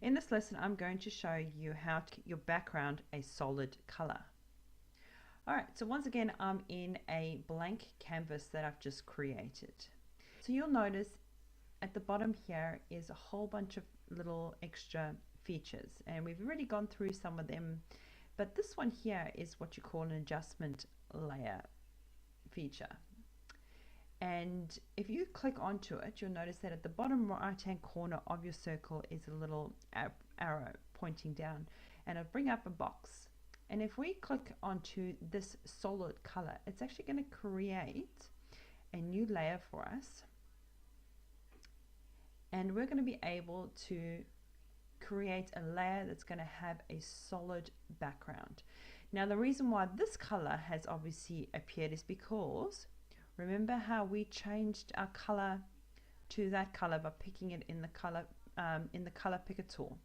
In this lesson, I'm going to show you how to get your background a solid color. Alright, so once again, I'm in a blank canvas that I've just created. So you'll notice at the bottom here is a whole bunch of little extra features, and we've already gone through some of them, but this one here is what you call an adjustment layer feature. And if you click onto it, you'll notice that at the bottom right hand corner of your circle is a little arrow pointing down, and it'll bring up a box. And if we click onto this solid color, it's actually going to create a new layer for us, and we're going to be able to create a layer that's going to have a solid background. Now the reason why this color has obviously appeared is because remember how we changed our color to that color by picking it in the color picker tool.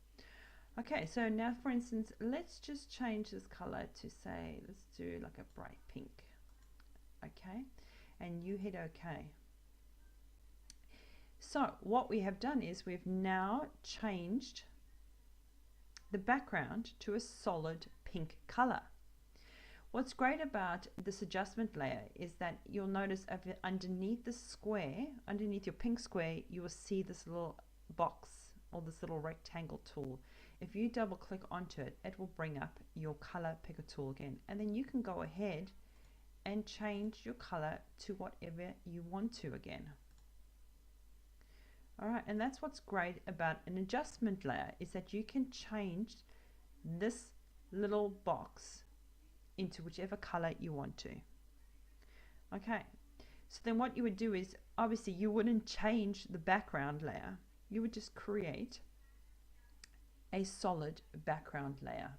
Okay, so now for instance, let's just change this color to, say, let's do like a bright pink. Okay, and you hit OK. So what we have done is we've now changed the background to a solid pink color. What's great about this adjustment layer is that you'll notice underneath the square, underneath your pink square, you will see this little box or this little rectangle tool. If you double click onto it, it will bring up your color picker tool again, and then you can go ahead and change your color to whatever you want to again. Alright, and that's what's great about an adjustment layer, is that you can change this little box into whichever color you want to. Okay, so then what you would do is, obviously you wouldn't change the background layer, you would just create a solid background layer.